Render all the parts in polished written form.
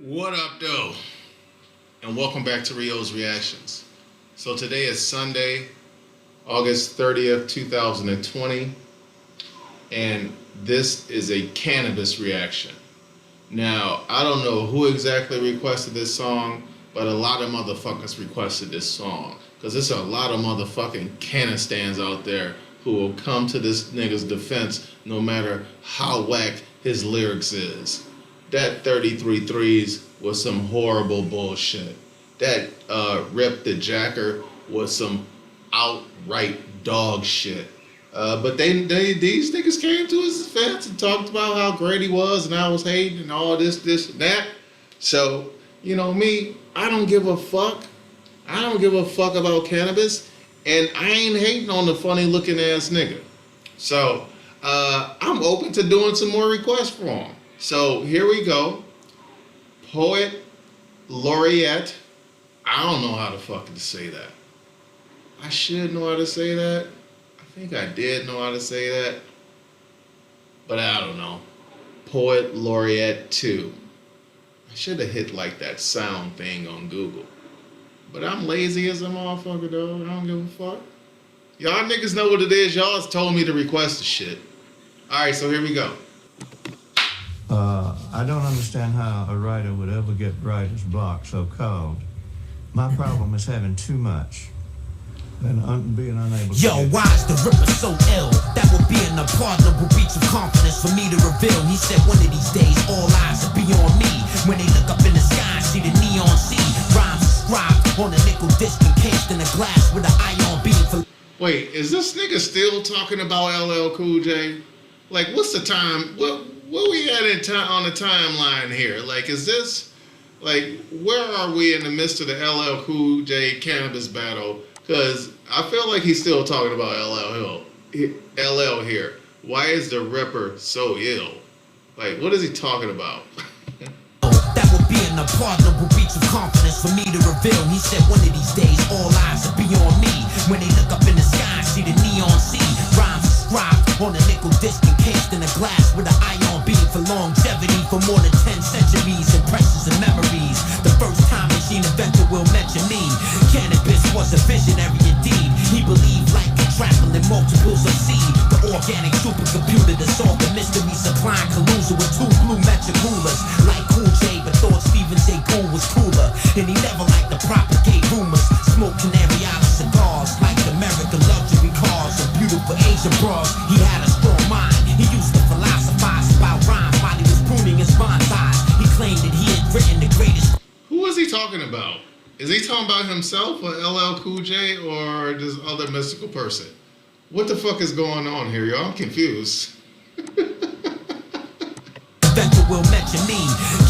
What up, though? And welcome back to Rio's Reactions. So today is Sunday, August 30th, 2020, and this is a CANIBUS reaction. Now, I don't know who exactly requested this song, but a lot of motherfuckers requested this song. Because there's a lot of motherfucking Canistans out there who will come to this nigga's defense no matter how whack his lyrics is. That 33 threes was some horrible bullshit. That Rip the Jacker was some outright dog shit. But these niggas came to his defense and talked about how great he was and I was hating and all this and that. So, you know me, I don't give a fuck. I don't give a fuck about CANIBUS, and I ain't hating on the funny looking ass nigga. So, I'm open to doing some more requests for him. So here we go. Poet Laurete. I don't know how to fucking say that. I should know how to say that. I think I did know how to say that. But I don't know. Poet Laurete 2. I should have hit like that sound thing on Google. But I'm lazy as a motherfucker though. I don't give a fuck. Y'all niggas know what it is. Y'all has told me to request the shit. Alright, so here we go. I don't understand how a writer would ever get writer's block, so-called. My problem is having too much and being unable to. Yo, why is the Ripper so ill? That would be an unpardonable breach of confidence for me to reveal. He said one of these days all eyes will be on me. When they look up in the sky, see the neon sea. Rhymes inscribed on a nickel disc encased in a glass with an ion beam for. Wait, is this nigga still talking about LL Cool J? Like, what's the time? What we at in time on the timeline here? Like, is this, like, where are we in the midst of the LL Cool J CANIBUS battle? Because I feel like he's still talking about LL here. Why is the Ripper so ill? Like, what is he talking about? That would be an unpardonable breach of confidence for me to reveal. He said one of these days all eyes will be on me. When they look up in the sky, see the neon sea. Rhymes inscribed on a nickel disc encased in a glass with an ion beam for longevity for more than 10 centuries. Impressions and memories. The first time they seen a vector will mention me. CANIBUS was a visionary indeed. He believed like traveling multiples of C. The organic supercomputer that solved the mystery, supplying collusion with two blue metric rulers. Like Cool J, but thought Stephen J. Gould was cooler. And he never liked to propagate rumors. Smoke Canary Island cigars, like American luxury cars and beautiful Asian bras. He had a strong mind. He used to philosophize about rhymes while he was pruning his bonsais. He claimed that he had written the greatest. Who is he talking about? Is he talking about himself or LL Cool J or this other mystical person? What the fuck is going on here, y'all? I'm confused. Vector will mention me.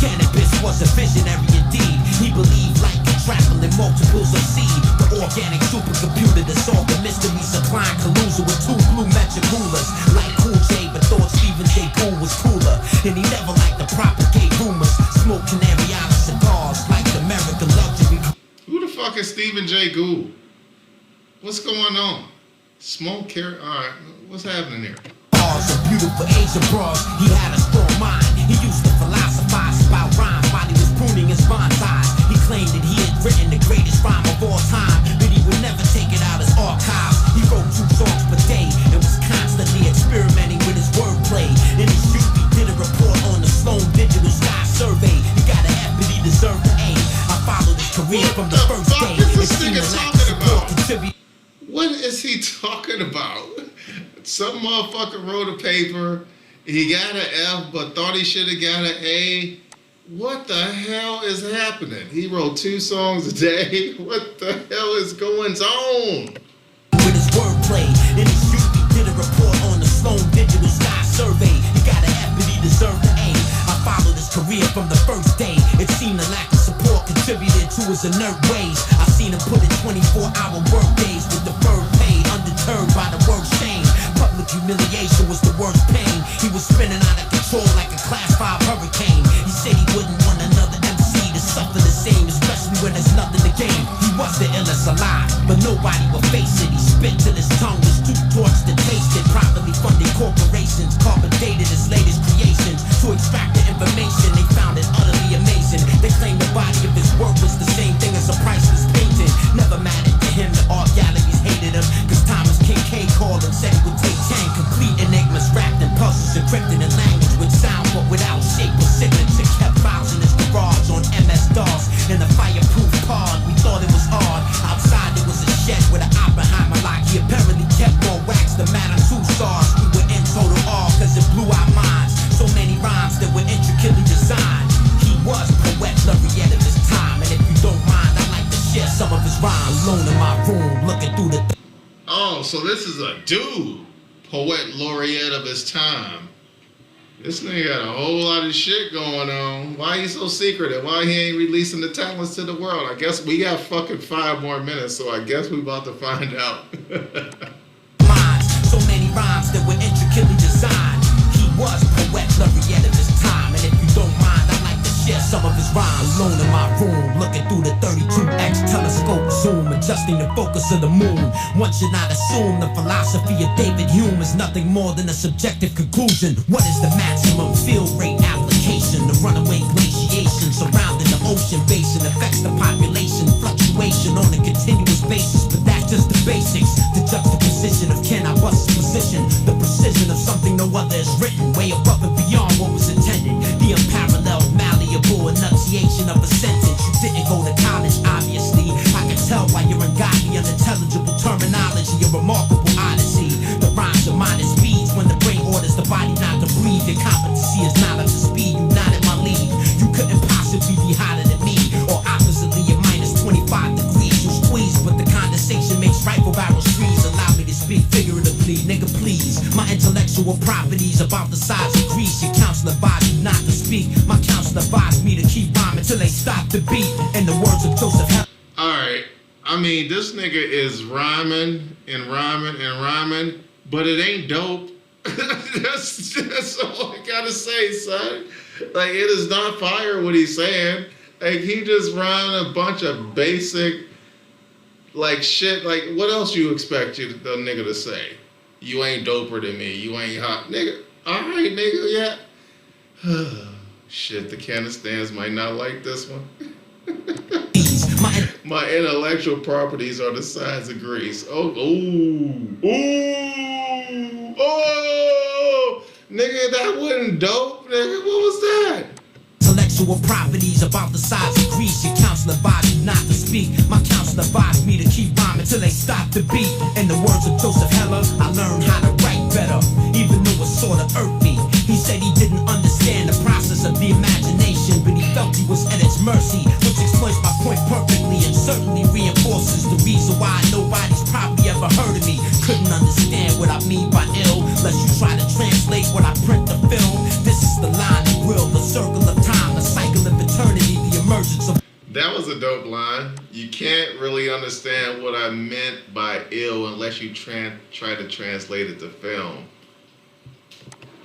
CANIBUS was a visionary indeed. He believed like traveling multiples of C. The organic supercomputer that solved the mystery, supplying collusion with two blue metric rulers. Like Cool J, but thought Stephen J. Gould was cooler. And he never liked to propagate rumors. Smoke Canary Island cigars, like American luxury. Who the fuck is Stephen J. Gould? What's going on? Smoke care. Alright, what's happening here? And beautiful Asian bras. He had a strong mind. He used to philosophize about rhymes while he was pruning his bonsais. He claimed that he had written the greatest rhyme of all time, but he would never take it out his archives. He wrote 2 songs per day and was constantly experimenting with his wordplay. In his youth, he did a report on the Sloan Digital Sky Survey. He got an F, but he deserved an A. I followed his career from the first day. What is this nigga talking about? What is he talking about? Some motherfucker wrote a paper, he got an F but thought he should have got an A. What the hell is happening? He wrote 2 songs a day. What the hell is going on? With his wordplay, in his youth he did a report on the Sloan Digital Sky Survey. He got an F but he deserved an A. I followed his career from the first day. It seemed the lack of support contributed to his inert ways. I seen him put in 24-hour work days with deferred pay, undeterred by the word shame. Public humiliation was the worst pain. He was spinning out of control like a class 5 hurricane. He said he wouldn't want another MC to suffer the same, especially when there's nothing to gain. He was the illest alive, but nobody would face it. He spit till his tongue was too torched to taste it. Privately funded corporations carbon dated his latest creations to extract the information. They found it utterly amazing. Satan. They claim the body of his work was the same thing as a priceless painting. Never mattered to him, the art galleries hated him, cause Thomas K.K. called him, said he would take 10 complete enigmas wrapped in puzzles, encrypted in language with sound but without shape or signature. Kept files in his garage on MS-DOS in a fireproof pod. We thought it was odd. Outside there was a shed with an Oppenheimer lock. He apparently kept more wax than Madame Tussauds. We were in total awe cause it blew our minds. So many rhymes that were intricately designed. He was poet laureate of his time, and if you don't mind, I'd like to share some of his rhymes. Alone in my room, looking through the Oh, so this is a dude, poet laureate of his time. This nigga got a whole lot of shit going on. Why he so secretive? Why he ain't releasing the talents to the world? I guess we got fucking 5 more minutes, so I guess we about to find out. minds. So many rhymes that were intricately designed. He was poet laureate of his time, and if you don't mind, I'd like to share some of his rhymes. Alone in my room, looking through the 32X telescope zoom, adjusting the focus of the moon. One should not assume the philosophy of David Hume is nothing more than a subjective conclusion. What is the maximum field rate application? The runaway glaciation surrounding the ocean basin affects the population fluctuation on a continuous basis, but that's just the basics. The juxtaposition of can I bust position, the precision of something no other has written, way above and beyond what was intended. The unparalleled, malleable enunciation of a sentence. You didn't go to college, obviously. I can tell by your ungodly, unintelligible terminology, a remarkable odyssey. The rhymes are minus speeds when the brain orders the body not to breathe. Your competency is not up to speed. You not in my league. You couldn't possibly be hotter than me, or oppositely at minus 25 degrees. You squeeze, but the condensation makes rifle barrels freeze. Allow me to speak figuratively, nigga, please. My intellectual properties about the size of Greece. Your counselor advised you not to speak. My counselor advised me to keep rhyming till they stop the beat. In the words of Joseph Hell. Alright, I mean, this nigga is rhyming and rhyming and rhyming, but it ain't dope. that's all I gotta say, son. Like, it is not fire what he's saying. Like, he just rhymed a bunch of basic, like, shit. Like, what else you expect the nigga to say? You ain't doper than me. You ain't hot. Nigga, alright, nigga, yeah. Shit, the Canistans might not like this one. My intellectual properties are the size of Greece. Oh, ooh, ooh, oh, nigga, that wasn't dope, nigga. What was that? Intellectual properties about the size of Greece. Your counselor advised you not to speak. My counselor advised me to keep rhyming till they stop the beat. In the words of Joseph Heller, I learned how to write better, even though it sorta irked me. He said he didn't understand the process of the imagination, but he felt he was at its mercy, which explains my point perfectly and certainly reinforces the reason why nobody's probably ever heard of me. Couldn't understand what I mean by ill, unless you try to translate what I print to film. This is the line of will, the circle of time, the cycle of eternity, the emergence of. That was a dope line. You can't really understand what I meant by ill unless you try to translate it to film.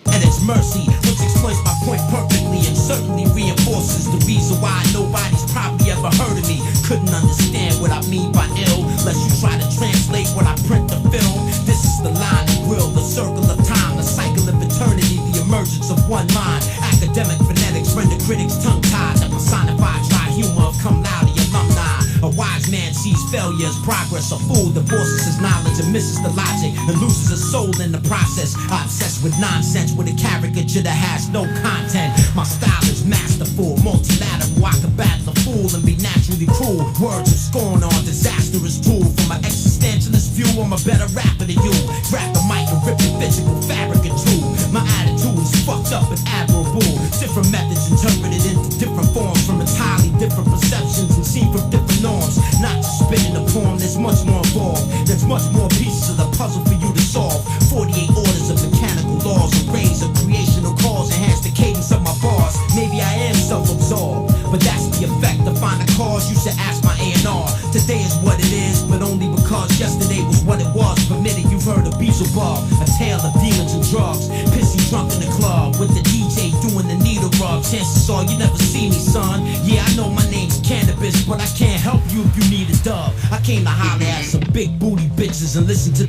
At its mercy, which explains my point perfectly and certainly reinforces the reason why nobody's probably ever heard of me. Couldn't understand what I mean by ill unless you try to translate what I print to film. This is the line of will, the circle of time, the cycle of eternity, the emergence of one mind. Academic phonetics render critics tongue-tied. The personified dry humor of cum laude alumni. A wise man sees failure as progress. A fool divorces his knowledge and misses the logic and loses his soul in the process. I'm obsessed with nonsense with a caricature that has no content. My style is masterful, multilateral. I can battle a fool and be naturally cruel. Words of scorn are a disastrous tool. From an existentialist view, I'm a better rapper than you. Grab the mic and rip the physical fabric in two. My attitude is fucked up and admirable. Different methods interpreted into different forms from entirely different perceptions and seen from different norms. Not just spitting a poem, there's much more involved. There's much more pieces of the puzzle for you to solve. 48 orders of mechanical laws, arrays of creational cause, enhance the cadence of my bars. Maybe I am self-absorbed, but that's the effect. To find a cause, you should ask my A&R. Today is what it is, but only because yesterday was what it was. Permitted, you've heard of Beelzebub, a tale of demons and drugs. Pissy drunk in the club with the DJ doing the needle rub. Chances are you never see me, son. Yeah, I know my name's CANIBUS, but I can't help you if you need a dub. I came to holler at some big booty bitches and listen to.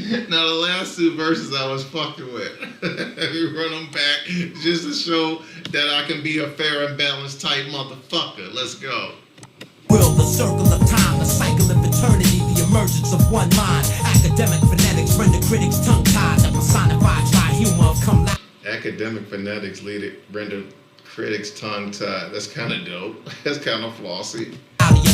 Now the last two verses I was fucking with. You run them back just to show that I can be a fair and balanced type motherfucker. Let's go. Will the circle of time, the cycle of eternity, the emergence of one mind. Academic phonetics render critics tongue-tied. The personified dry humor of come live. Academic phonetics render critics tongue-tied. That's kind of dope. That's kind of flossy.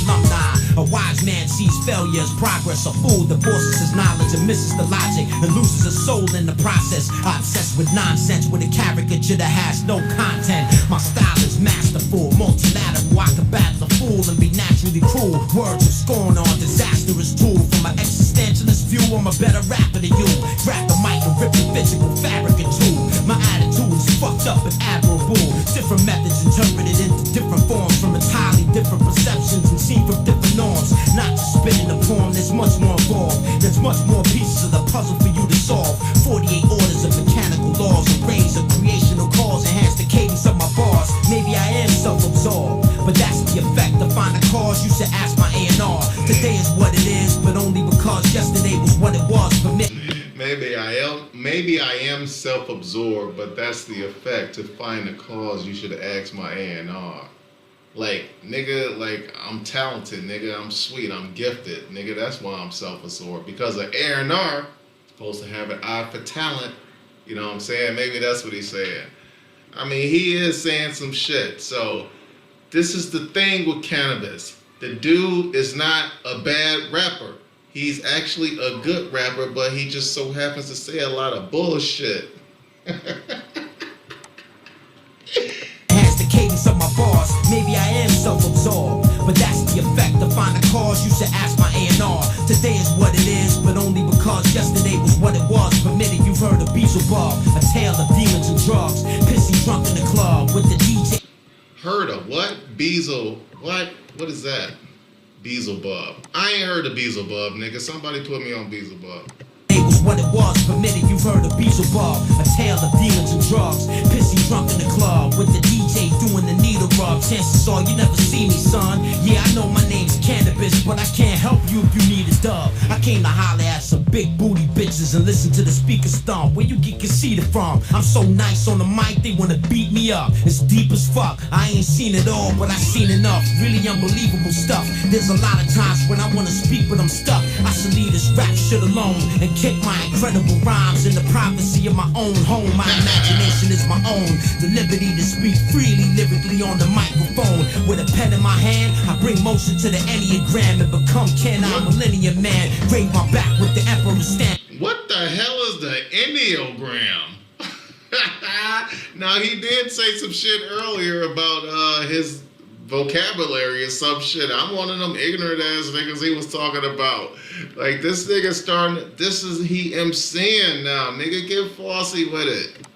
Alumni, a wise man sees failure as progress. A fool divorces his knowledge and misses the logic and loses his soul in the process. Obsessed with nonsense with a caricature that has no content. My style is masterful, multilateral. I can battle a fool and be naturally cruel. Words of scorn are a disastrous tool. From an existentialist view, I'm a better rapper than you. Grab the mic and rip the physical fabric in two. My attitude is fucked up and admirable. Different methods interpreted into different forms from entirely different perceptions and seen from different norms. Not just spinning the poem, there's much more involved. There's much more pieces of the puzzle for you to solve. 48 orders of mechanical laws and rays of creational cause enhance the cadence of my bars. Maybe I am self-absorbed, but that's the effect. To find a cause, you should ask my A&R. Today is what it is, but only because yesterday was what it was for me. Maybe I am self-absorbed, but that's the effect. To find a cause, you should ask my A&R. Like, nigga, like, I'm talented, nigga, I'm sweet, I'm gifted, nigga, that's why I'm self-absorbed. Because an A&R supposed to have an eye for talent, you know what I'm saying? Maybe that's what he's saying. I mean, he is saying some shit. So, this is the thing with CANIBUS. The dude is not a bad rapper. He's actually a good rapper, but he just so happens to say a lot of bullshit. Cadence of my bars, maybe I am self-absorbed, but that's the effect. To find a cause, you should ask my A&R. Today is what it is, but only because yesterday was what it was. Permitted, you've heard of Beelzebub, a tale of demons and drugs. Pissy drunk in the club with the DJ. Heard of what? What? What is that? Beelzebub. I ain't heard of Beelzebub, nigga. Somebody put me on Beelzebub. Was what it was. Permitted, you've heard of Beelzebub, a tale of demons and drugs. Pissy drunk in the club with the DJ doing the needle rub. Chances are you never see me, son. Yeah, I know my name's CANIBUS, but I can't help you if you need a dub. I came to holler at some big booty bitches and listen to the speakers stomp. Where you get conceited from? I'm so nice on the mic, they wanna beat me up. It's deep as fuck. I ain't seen it all, but I seen enough. Really unbelievable stuff. There's a lot of times when I wanna speak, but I'm stuck. I should leave this rap shit alone and kick my incredible rhymes in the privacy of my own home. My imagination is my own. The liberty to speak freely, lyrically on the microphone. With a pen in my hand, I bring motion to the Enneagram and become Ken, I'm Millennium Man. Grave my back with the Emperor stamp. What the hell is the Enneagram? Now, he did say some shit earlier about his vocabulary or some shit. I'm one of them ignorant ass niggas he was talking about. Like, this nigga he MCing now. Nigga, get flossy with it.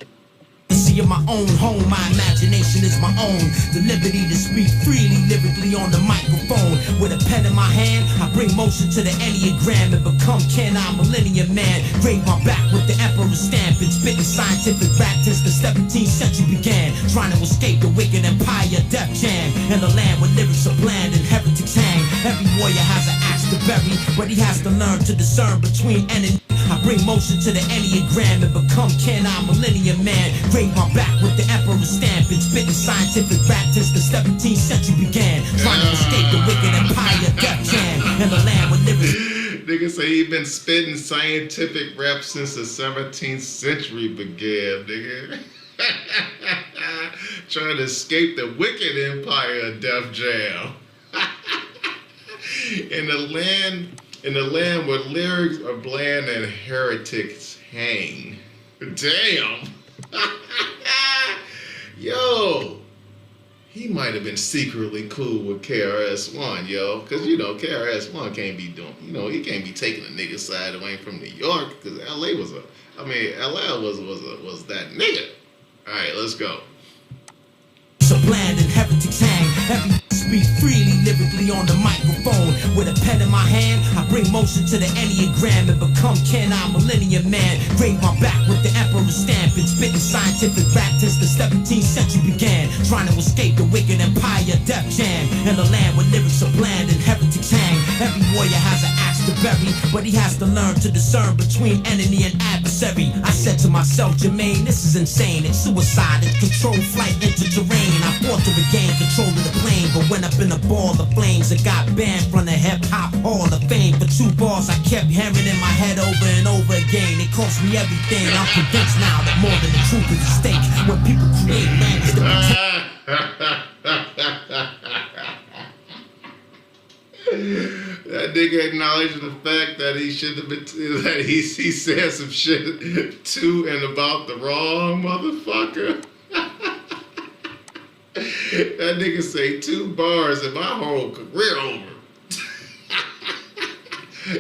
See of my own home, my imagination is my own. The liberty to speak freely, lyrically on the microphone. With a pen in my hand, I bring motion to the Enneagram and become Ken, I'm Millennium Man. Grave my back with the Emperor stamp and spitting scientific rap since the 17th century began. Trying to escape the wicked empire, Def Jam. In the land where lyrics are bland and heretics hang. Every warrior has an axe to bury, but he has to learn to discern between enemy. I bring motion to the Enneagram and become Ken, I'm Millennium Man. Grave my back with the Emperor stamp and spitting scientific rap since the 17th century began. Trying to escape the wicked empire, Def Jam. In the land where lyrics. Nigga say he been spitting scientific rap since the 17th century began, nigga. Trying to escape the wicked empire of Def Jam. In the land where lyrics are bland and heretics hang. Damn. Yo, he might have been secretly cool with KRS-One, yo. Because, you know, KRS-One can't be doing, you know, he can't be taking a nigga side away from New York. Because LA was that nigga. All right, let's go. So bland and heretics hang. Every speak freely, lyrically on the microphone. With a pen in my hand, I bring motion to the Enneagram and become Ken, I'm Millennium Man. Grave my back with the Emperor stamp and spitting scientific rap since the 17th century began. Trying to escape the wicked empire, Def Jam. In the land where lyrics are bland and heretics hang. Every warrior has an axe to bury, but he has to learn to discern between enemy and adversary. I said to myself, Jermaine, this is insane. It's suicide, it's controlled flight into terrain. I fought to regain control of the plane, but went up in a ball of flames and got banned from the hip-hop hall of fame. For 2 bars I kept hammering in my head over and over again. It cost me everything. I'm convinced now that more than the truth is at stake. When people create language that That nigga acknowledged the fact that he should have been, that he said some shit to and about the wrong motherfucker. That nigga say 2 bars and my whole career over.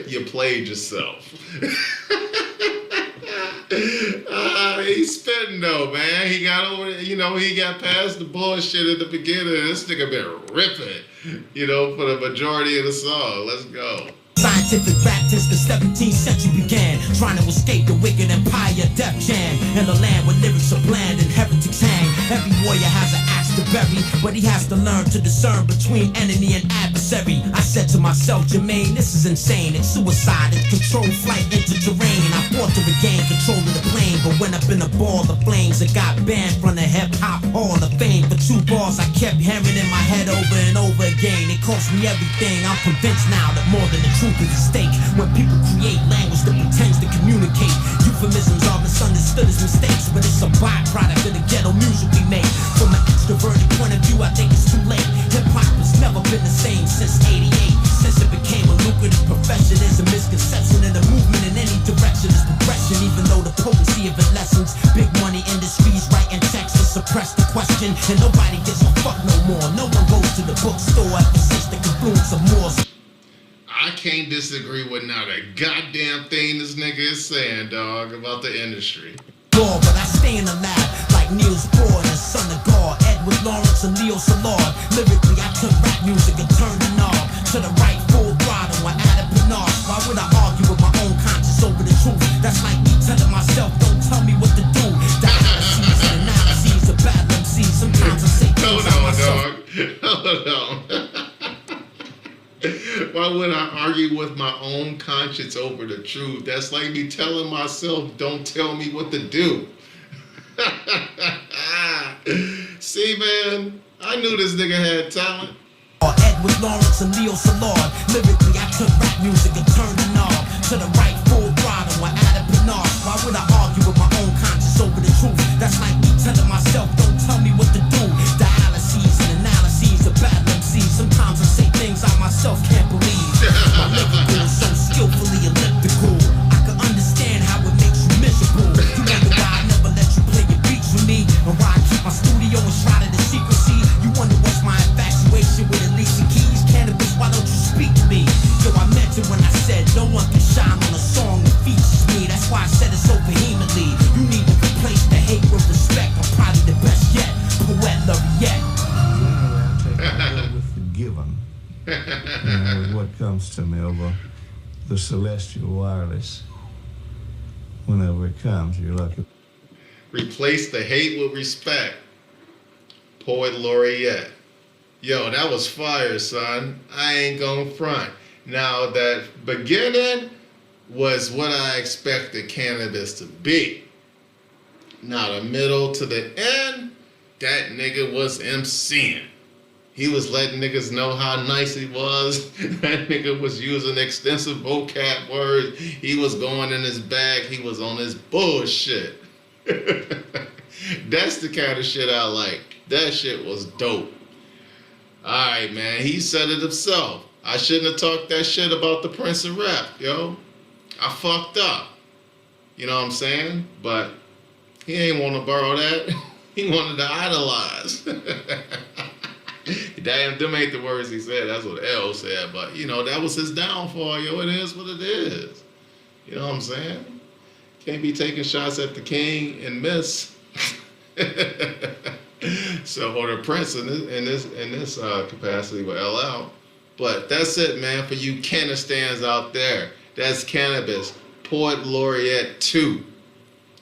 You played yourself. He's spitting though, man. He got over, he got past the bullshit at the beginning. This nigga been ripping, for the majority of the song. Let's go. Scientific fact since the 17th century began, trying to escape the wicked empire Def Jam, in a land where lyrics are bland and heretics hang. Every warrior has an axe to bury, but he has to learn to discern between enemy and adversary. I said to myself, Jermaine, this is insane. It's suicide, it's controlled flight into terrain. I fought to regain control of the plane, but went up in a ball of flames and got banned from the hip-hop hall of fame. For 2 bars I kept hammering in my head over and over again. It cost me everything. I'm convinced now that more than the truth is at stake. When people create language that pretends to communicate, euphemisms are misunderstood as mistakes, but it's a byproduct of the ghetto music we make. From an extroverted point of view, I think it's too late. Hip-hop has never been the same since '88. Since it became a lucrative profession, there's a misconception that the movement in any direction is progression, even though the potency of it lessens. Big money industries writing checks to suppress the question, and nobody gives a fuck no more. No one goes to the bookstore ever since the confluence of Moors. I can't disagree with not a goddamn thing this nigga is saying, dog, about the industry. But I stay in the lab like Niels Bohr and the son of God, Edward Lawrence and Leo Szilard. Lyrically, I took rap music and turned the knob to the right full throttle. I added panache. Why would I argue with my own conscience over the truth? That's like me telling myself, don't tell me what to do. Dialyses and analyses of bad MCs. Sometimes I say things like myself. Hold on. Why would I argue with my own conscience over the truth? That's like me telling myself, don't tell me what to do. See, man, I knew this nigga had talent. Edward Lawrence and Leo Szilard. Lyrically, I took rap music and turned the knob to the right full throttle. I added panache. Why would I argue with my own conscience over the truth? That's like me telling myself, don't tell me what to do. Dialyses and analyses of bad MCs. Sometimes I say things I myself can't believe. My lyrical is so skillfully elliptical. I can understand how it makes you miserable. You wonder why I never let you play your beats with me, and why I keep my studio enshrouded in secrecy. You wonder what's my infatuation with Alicia Keys. Cannabis, why don't you speak to me? Yo, I meant it when I said no one can shine on a song that features me. That's why I said it so vehemently. You need to replace the hate with respect. I'm probably the best yet. Poet Laurete. I go with the given. With what comes to me over the celestial wireless. Whenever it comes, you're lucky. Replace the hate with respect. Poet Laurete. Yo, that was fire, son. I ain't gonna front. Now, that beginning was what I expected Cannabis to be. Now, the middle to the end, that nigga was MCing. He was letting niggas know how nice he was. That nigga was using extensive vocab words. He was going in his bag. He was on his bullshit. That's the kind of shit I like. That shit was dope. All right, man. He said it himself. I shouldn't have talked that shit about the Prince of Rap, yo. I fucked up. You know what I'm saying? But he ain't want to borrow that. He wanted to idolize. Damn, them ain't the words he said. That's what L said. But, that was his downfall, yo. It is what it is. You know what I'm saying? Can't be taking shots at the king and miss. So, or the prince in this capacity with LL. But that's it, man. For you Canistans out there, that's Cannabis. Poet Laurete 2.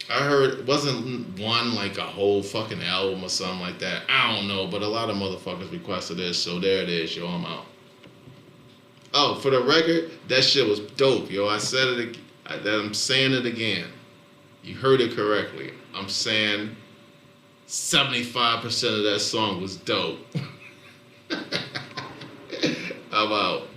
I heard, wasn't one like a whole fucking album or something like that? I don't know, but a lot of motherfuckers requested this, so there it is, yo. I'm out. Oh, for the record, that shit was dope, yo. I said it. I'm saying it again. You heard it correctly. I'm saying 75% of that song was dope. I'm out.